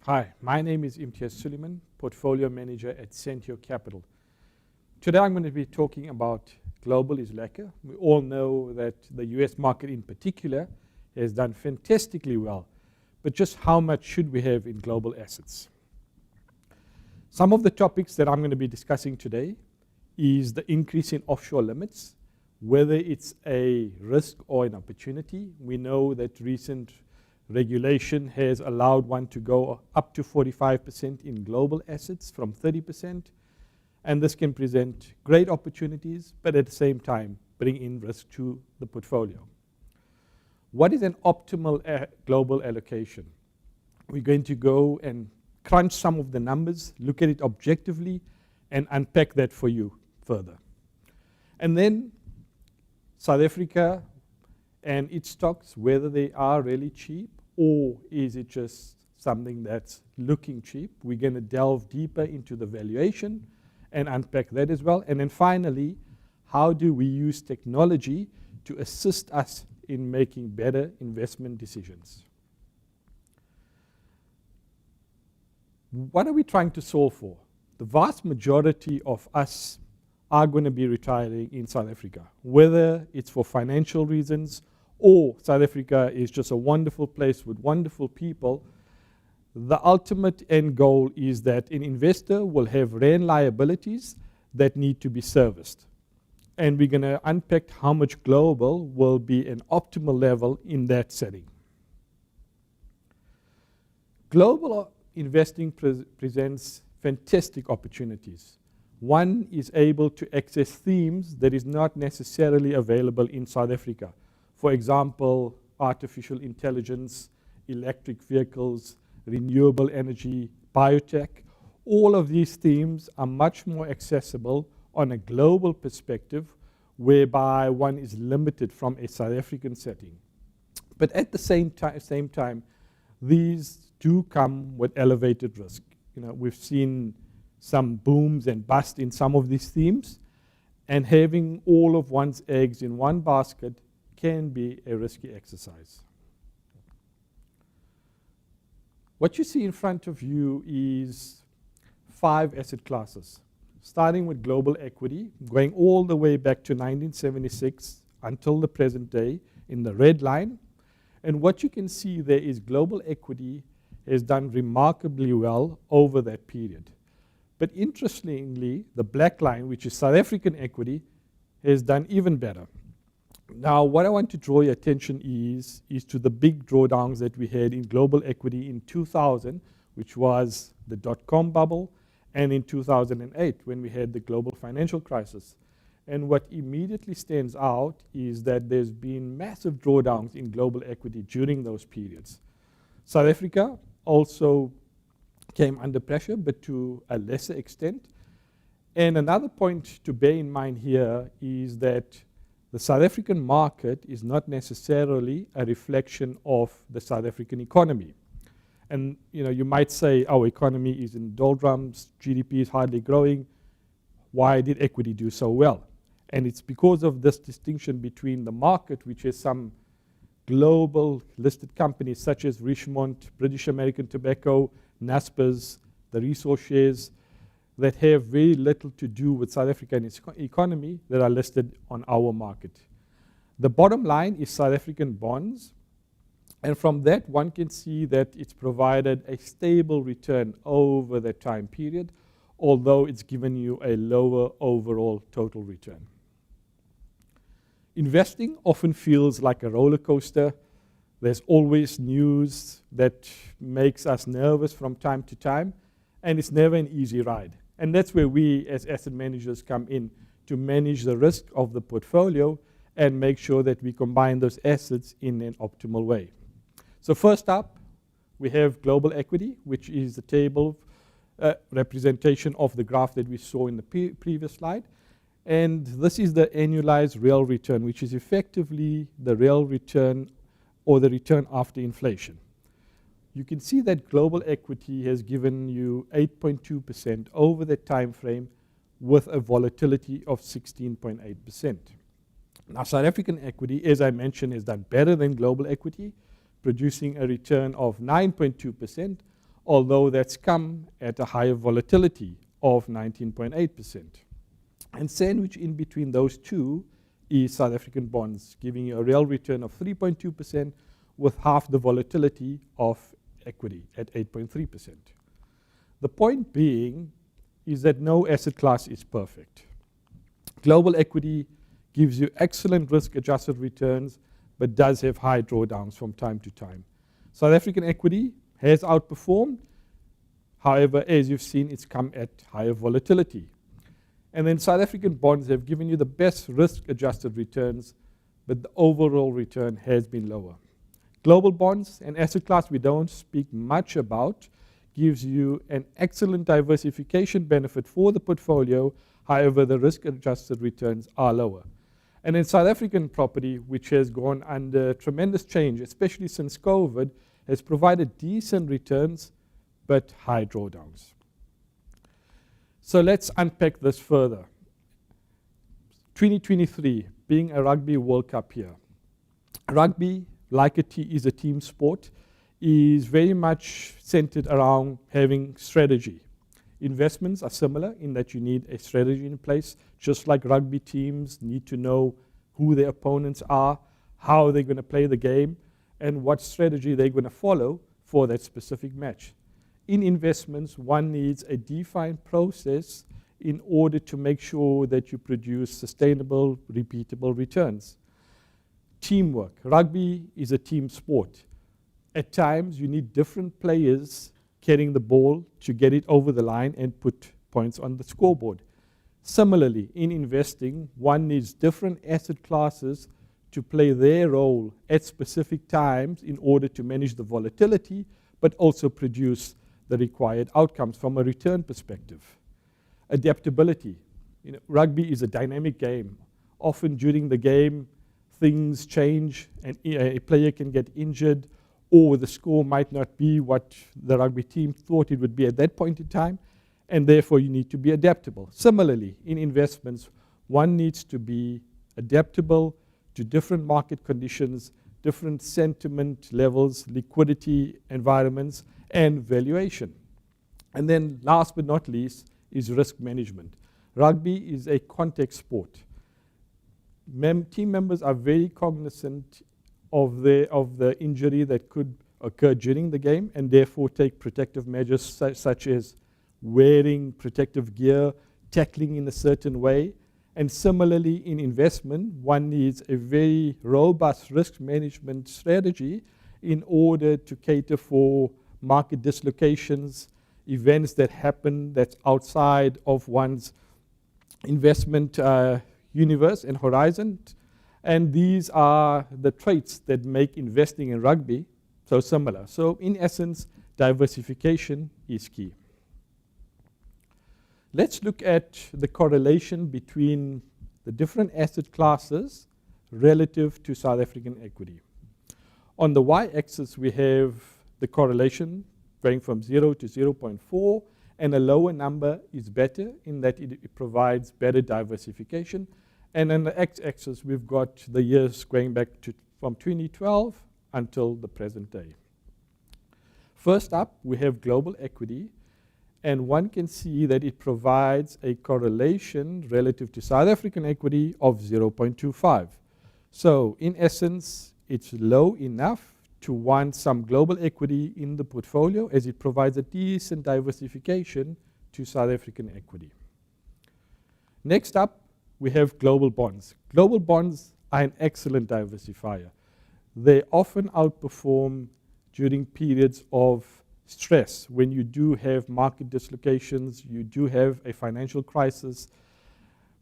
Hi, my name is Imtiaz Suliman, Portfolio Manager at Sentio Capital. Today I'm going to be talking about global is lekker. We all know that the US market in particular has done fantastically well, but just how much should we have in global assets? Some of the topics that I'm going to be discussing today is the increase in offshore limits, whether it's a risk or an opportunity. We know that recent regulation has allowed one to go up to 45% in global assets from 30%, and this can present great opportunities, but at the same time bring in risk to the portfolio. What is an optimal global allocation? We're going to go and crunch some of the numbers, look at it objectively, and unpack that for you further. And then South Africa and its stocks, whether they are really cheap or is it just something that's looking cheap. We're going to delve deeper into the valuation and unpack that as well. And then finally, how do we use technology to assist us in making better investment decisions? What are we trying to solve for? The vast majority of us are going to be retiring in South Africa, whether it's for financial reasons or South Africa is just a wonderful place with wonderful people. The ultimate end goal is that an investor will have rand liabilities that need to be serviced. And we're going to unpack how much global will be an optimal level in that setting. Global investing presents fantastic opportunities. One is able to access themes that is not necessarily available in South Africa. For example, artificial intelligence, electric vehicles, renewable energy, biotech. All of these themes are much more accessible on a global perspective, whereby one is limited from a South African setting. But at the same time, these do come with elevated risk. We've seen some booms and busts in some of these themes, and having all of one's eggs in one basket can be a risky exercise. What you see in front of you is 5 asset classes, starting with global equity, going all the way back to 1976 until the present day in the red line. And what you can see there is global equity has done remarkably well over that period. But interestingly, the black line, which is South African equity, has done even better. Now, what I want to draw your attention is to the big drawdowns that we had in global equity in 2000, which was the dot-com bubble, and in 2008, when we had the global financial crisis. And what immediately stands out is that there's been massive drawdowns in global equity during those periods. South Africa also came under pressure, but to a lesser extent. And another point to bear in mind here is that the South African market is not necessarily a reflection of the South African economy. And you might say our economy is in doldrums, GDP is hardly growing. Why did equity do so well? And it's because of this distinction between the market, which is some global listed companies such as Richemont, British American Tobacco, Naspers, the resource shares, that have very little to do with South African economy that are listed on our market. The bottom line is South African bonds, and from that one can see that it's provided a stable return over the time period, although it's given you a lower overall total return. Investing often feels like a roller coaster. There's always news that makes us nervous from time to time, and it's never an easy ride. And that's where we as asset managers come in to manage the risk of the portfolio and make sure that we combine those assets in an optimal way. So first up, we have global equity, which is the table representation of the graph that we saw in the previous slide. And this is the annualized real return, which is effectively the real return or the return after inflation. You can see that global equity has given you 8.2% over that time frame with a volatility of 16.8%. Now, South African equity, as I mentioned, has done better than global equity, producing a return of 9.2%, although that's come at a higher volatility of 19.8%. And sandwiched in between those two is South African bonds, giving you a real return of 3.2% with half the volatility of equity at 8.3%. The point being is that no asset class is perfect. Global equity gives you excellent risk-adjusted returns, but does have high drawdowns from time to time. South African equity has outperformed. However, as you've seen, it's come at higher volatility. And then South African bonds have given you the best risk-adjusted returns, but the overall return has been lower. Global bonds, an asset class we don't speak much about, gives you an excellent diversification benefit for the portfolio. However, the risk-adjusted returns are lower. And in South African property, which has gone under tremendous change, especially since COVID, has provided decent returns, but high drawdowns. So let's unpack this further. 2023 being a Rugby World Cup year. Rugby, like is a team sport, is very much centered around having strategy. Investments are similar in that you need a strategy in place, just like rugby teams need to know who their opponents are, how they're going to play the game, and what strategy they're going to follow for that specific match. In investments, one needs a defined process in order to make sure that you produce sustainable, repeatable returns. Teamwork. Rugby is a team sport. At times, you need different players carrying the ball to get it over the line and put points on the scoreboard. Similarly, in investing, one needs different asset classes to play their role at specific times in order to manage the volatility, but also produce the required outcomes from a return perspective. Adaptability. Rugby is a dynamic game. Often during the game, things change and a player can get injured, or the score might not be what the rugby team thought it would be at that point in time, and therefore you need to be adaptable. Similarly, in investments, one needs to be adaptable to different market conditions, different sentiment levels, liquidity environments, and valuation. And then last but not least is risk management. Rugby is a contact sport. Team members are very cognizant of the injury that could occur during the game, and therefore take protective measures such as wearing protective gear, tackling in a certain way. And similarly, in investment, one needs a very robust risk management strategy in order to cater for market dislocations, events that happen that's outside of one's investment universe and horizon. And these are the traits that make investing in rugby so similar. So in essence, diversification is key. Let's look at the correlation between the different asset classes relative to South African equity. On the y-axis, we have the correlation going from 0 to 0.4, and a lower number is better in that it provides better diversification. And on the x-axis, we've got the years going back to from 2012 until the present day. First up, we have global equity, and one can see that it provides a correlation relative to South African equity of 0.25. So in essence, it's low enough to want some global equity in the portfolio, as it provides a decent diversification to South African equity. Next up, we have global bonds. Global bonds are an excellent diversifier. They often outperform during periods of stress. When you do have market dislocations, you do have a financial crisis,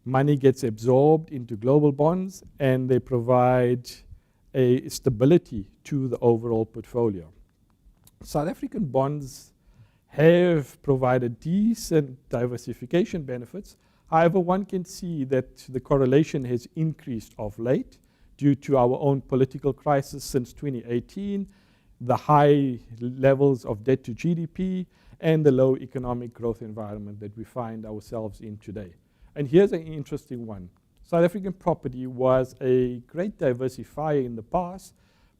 money gets absorbed into global bonds, and they provide a stability to the overall portfolio. South African bonds have provided decent diversification benefits. However, one can see that the correlation has increased of late due to our own political crisis since 2018, the high levels of debt to GDP, and the low economic growth environment that we find ourselves in today. And here's an interesting one. South African property was a great diversifier in the past,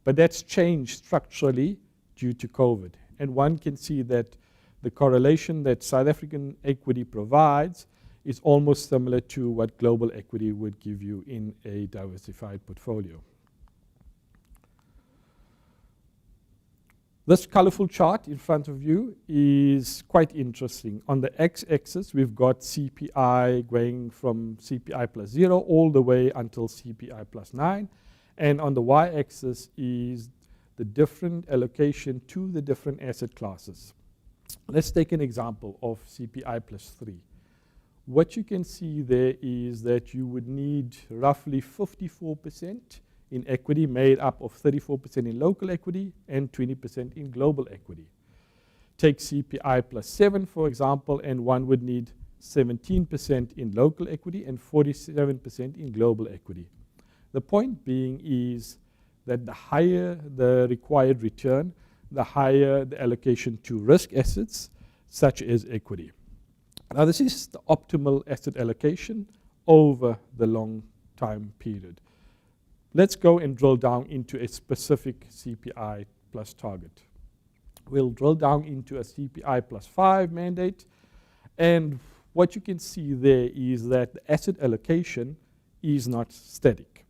but that's changed structurally due to COVID. And one can see that the correlation that South African equity provides is almost similar to what global equity would give you in a diversified portfolio. This colorful chart in front of you is quite interesting. On the x-axis, we've got CPI going from CPI plus 0 all the way until CPI plus 9. And on the y-axis is the different allocation to the different asset classes. Let's take an example of CPI plus 3. What you can see there is that you would need roughly 54% in equity, made up of 34% in local equity and 20% in global equity. Take CPI plus 7, for example, and one would need 17% in local equity and 47% in global equity. The point being is that the higher the required return, the higher the allocation to risk assets, such as equity. Now, this is the optimal asset allocation over the long time period. Let's go and drill down into a specific CPI plus target. We'll drill down into a CPI plus 5 mandate. And what you can see there is that the asset allocation is not static.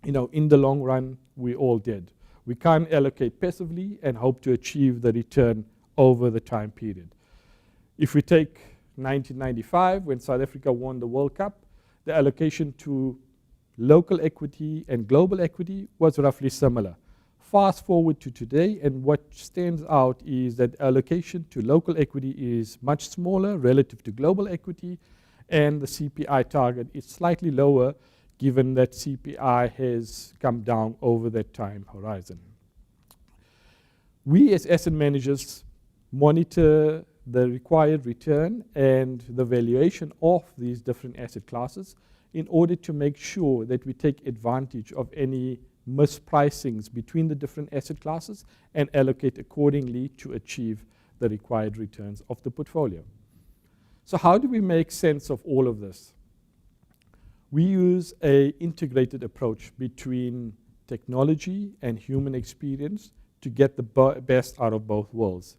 You know, in the long run, we're all dead. We can't allocate passively and hope to achieve the return over the time period. If we take 1995, when South Africa won the World Cup, the allocation to local equity and global equity was roughly similar. Fast forward to today, and what stands out is that allocation to local equity is much smaller relative to global equity, and the CPI target is slightly lower given that CPI has come down over that time horizon. We as asset managers monitor the required return and the valuation of these different asset classes in order to make sure that we take advantage of any mispricings between the different asset classes and allocate accordingly to achieve the required returns of the portfolio. So how do we make sense of all of this? We use an integrated approach between technology and human experience to get the best out of both worlds.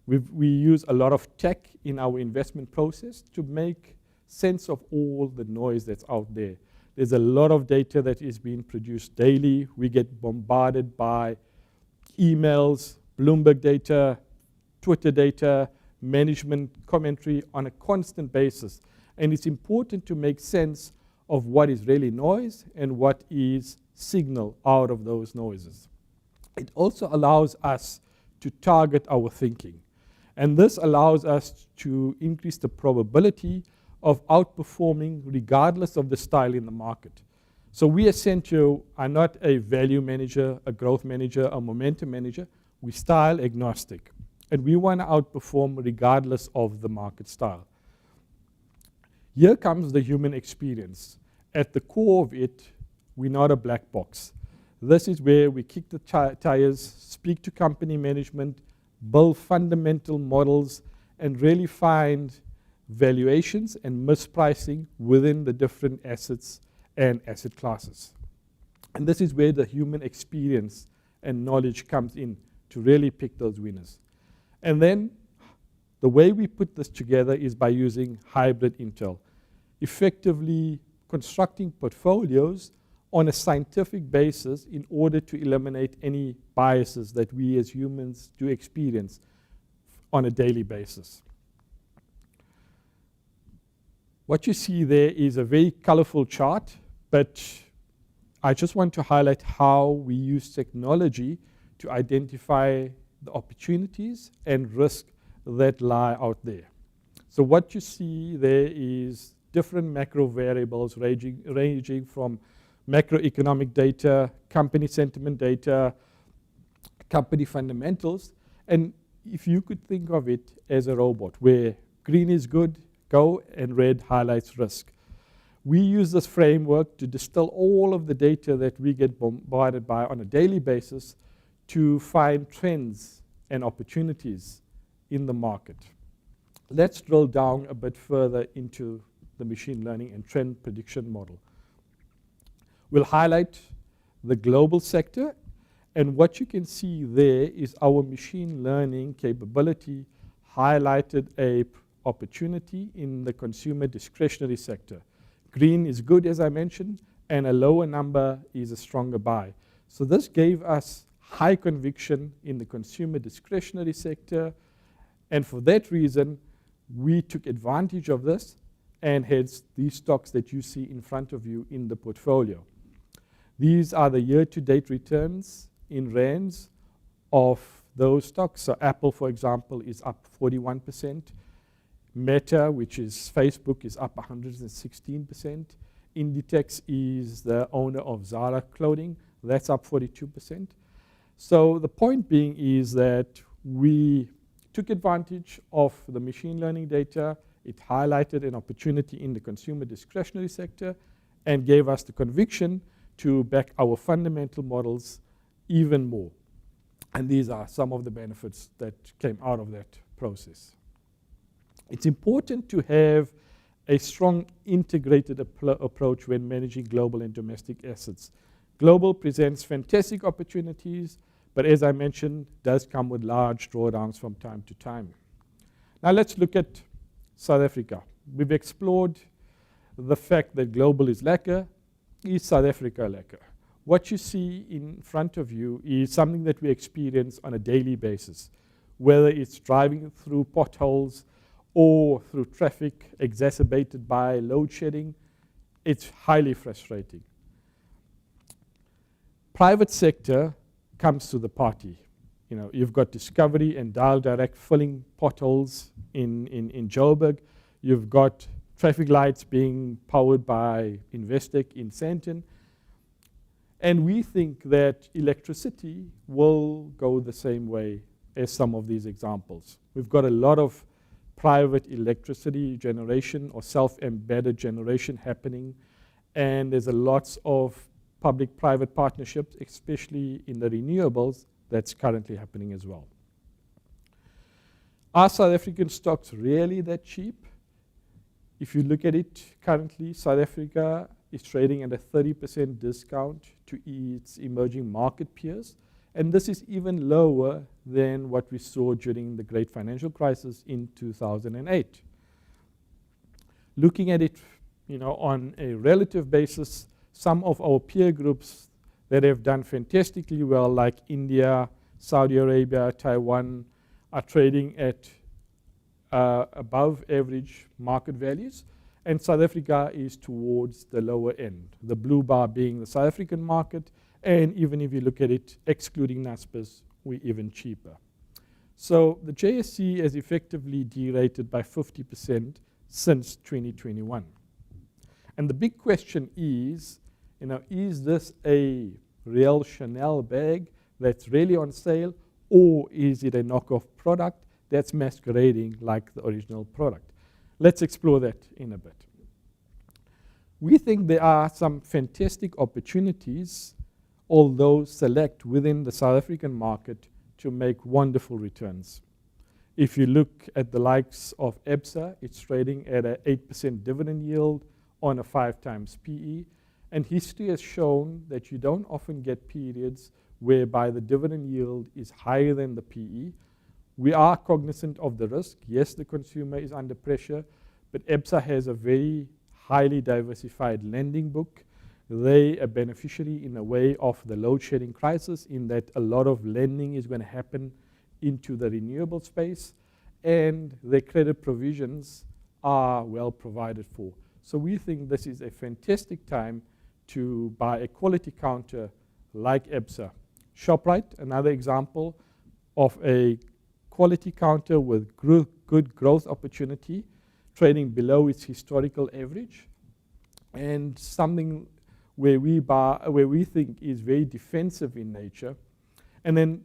We use a lot of tech in our investment process to make sense of all the noise that's out there. There's a lot of data that is being produced daily. We get bombarded by emails, Bloomberg data, Twitter data, management commentary on a constant basis. And it's important to make sense of what is really noise and what is signal out of those noises. It also allows us to target our thinking. And this allows us to increase the probability of outperforming regardless of the style in the market. So we at Sentio are not a value manager, a growth manager, a momentum manager. We're style agnostic. And we want to outperform regardless of the market style. Here comes the human experience. At the core of it, we're not a black box. This is where we kick the tires, speak to company management, build fundamental models, and really find valuations and mispricing within the different assets and asset classes. And this is where the human experience and knowledge comes in to really pick those winners. And then the way we put this together is by using hybrid intel, effectively constructing portfolios on a scientific basis in order to eliminate any biases that we as humans do experience on a daily basis. What you see there is a very colorful chart, but I just want to highlight how we use technology to identify the opportunities and risk that lie out there. So what you see there is different macro variables ranging from macroeconomic data, company sentiment data, company fundamentals. And if you could think of it as a robot where green is good, go, and red highlights risk. We use this framework to distill all of the data that we get bombarded by on a daily basis to find trends and opportunities in the market. Let's drill down a bit further into the machine learning and trend prediction model. We'll highlight the global sector And what you can see there is our machine learning capability highlighted a opportunity in the consumer discretionary sector. Green is good, as I mentioned, and a lower number is a stronger buy. So this gave us high conviction in the consumer discretionary sector, and for that reason, we took advantage of this, and hence these stocks that you see in front of you in the portfolio. These are the year-to-date returns in rands of those stocks. So Apple, for example, is up 41%. Meta, which is Facebook, is up 116%. Inditex is the owner of Zara Clothing. That's up 42%. So the point being is that we took advantage of the machine learning data. It highlighted an opportunity in the consumer discretionary sector and gave us the conviction to back our fundamental models even more. And these are some of the benefits that came out of that process. It's important to have a strong integrated approach when managing global and domestic assets. Global presents fantastic opportunities, but as I mentioned, does come with large drawdowns from time to time. Now let's look at South Africa. We've explored the fact that global is lekker. Is South Africa lekker? What you see in front of you is something that we experience on a daily basis, whether it's driving through potholes or through traffic exacerbated by load shedding. It's highly frustrating. Private sector comes to the party. You know, you've got Discovery and Dial Direct filling potholes in Joburg. You've got traffic lights being powered by Investec in Sentio. And we think that electricity will go the same way as some of these examples. We've got a lot of private electricity generation or self-embedded generation happening, and there's a lots of public-private partnerships, especially in the renewables, that's currently happening as well. Are South African stocks really that cheap? If you look at it currently, South Africa is trading at a 30% discount to its emerging market peers, and this is even lower than what we saw during the great financial crisis in 2008. Looking at it, on a relative basis, some of our peer groups that have done fantastically well, like India, Saudi Arabia, Taiwan, are trading at above average market values, and South Africa is towards the lower end, the blue bar being the South African market, and even if you look at it excluding Naspers, we're even cheaper. So the JSE has effectively derated by 50% since 2021. And the big question is this a real Chanel bag that's really on sale, or is it a knockoff product that's masquerading like the original product? Let's explore that in a bit. We think there are some fantastic opportunities, although select within the South African market, to make wonderful returns. If you look at the likes of EBSA, it's trading at an 8% dividend yield on a 5 times PE. And history has shown that you don't often get periods whereby the dividend yield is higher than the PE. We are cognizant of the risk. Yes, the consumer is under pressure, but EBSA has a very highly diversified lending book. They are beneficiary in a way of the load shedding crisis, in that a lot of lending is going to happen into the renewable space, and their credit provisions are well provided for. So we think this is a fantastic time to buy a quality counter like EBSA. Shoprite, another example of a quality counter with good growth opportunity, trading below its historical average, and something where we think is very defensive in nature. And then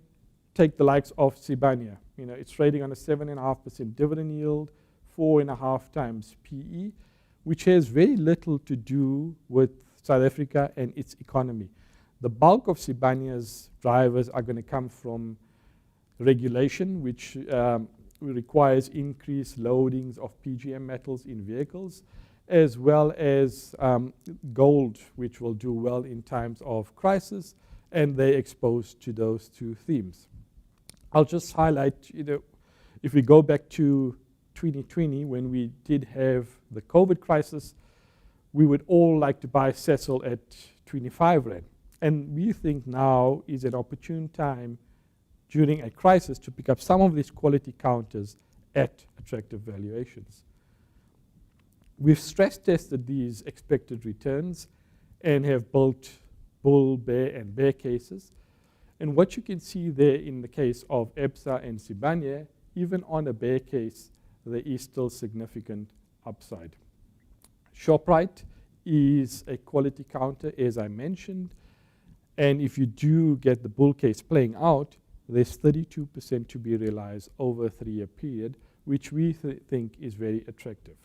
take the likes of Sibanye. It's trading on a 7.5% dividend yield, 4.5 times PE, which has very little to do with South Africa and its economy. The bulk of Sibanye's drivers are going to come from regulation, which requires increased loadings of PGM metals in vehicles, as well as gold, which will do well in times of crisis, and they're exposed to those two themes. I'll just highlight, if we go back to 2020, when we did have the COVID crisis, we would all like to buy Cecil at 25 Rand. And we think now is an opportune time during a crisis to pick up some of these quality counters at attractive valuations. We've stress tested these expected returns and have built bull, bear, and bear cases. And what you can see there in the case of EBSA and Sibanye, even on a bear case, there is still significant upside. Shoprite is a quality counter, as I mentioned, and if you do get the bull case playing out, there's 32% to be realized over a 3-year period, which we think is very attractive.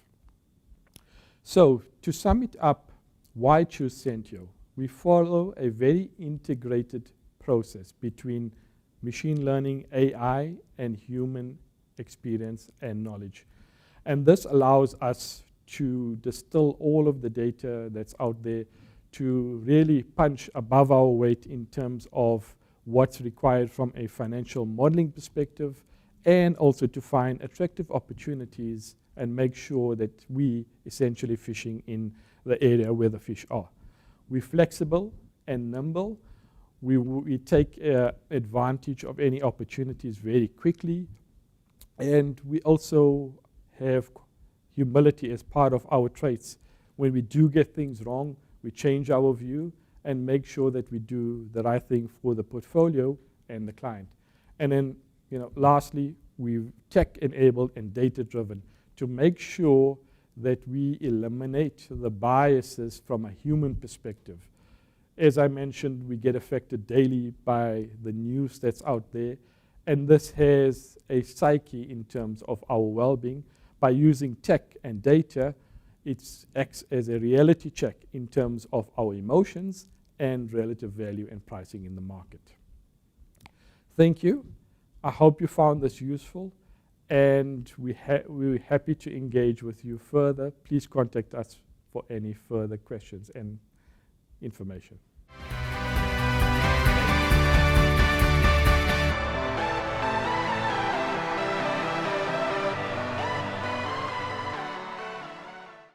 So to sum it up, why choose Sentio? We follow a very integrated process between machine learning, AI, and human experience and knowledge. And this allows us to distill all of the data that's out there to really punch above our weight in terms of what's required from a financial modeling perspective, and also to find attractive opportunities and make sure that we essentially fishing in the area where the fish are. We're flexible and nimble. We take advantage of any opportunities very quickly, and we also have humility as part of our traits. When we do get things wrong, we change our view and make sure that we do the right thing for the portfolio and the client. And then, lastly, we're tech-enabled and data-driven to make sure that we eliminate the biases from a human perspective. As I mentioned, we get affected daily by the news that's out there, and this has a psyche in terms of our well-being. By using tech and data, it acts as a reality check in terms of our emotions and relative value and pricing in the market. Thank you. I hope you found this useful, and we're happy to engage with you further. Please contact us for any further questions and information.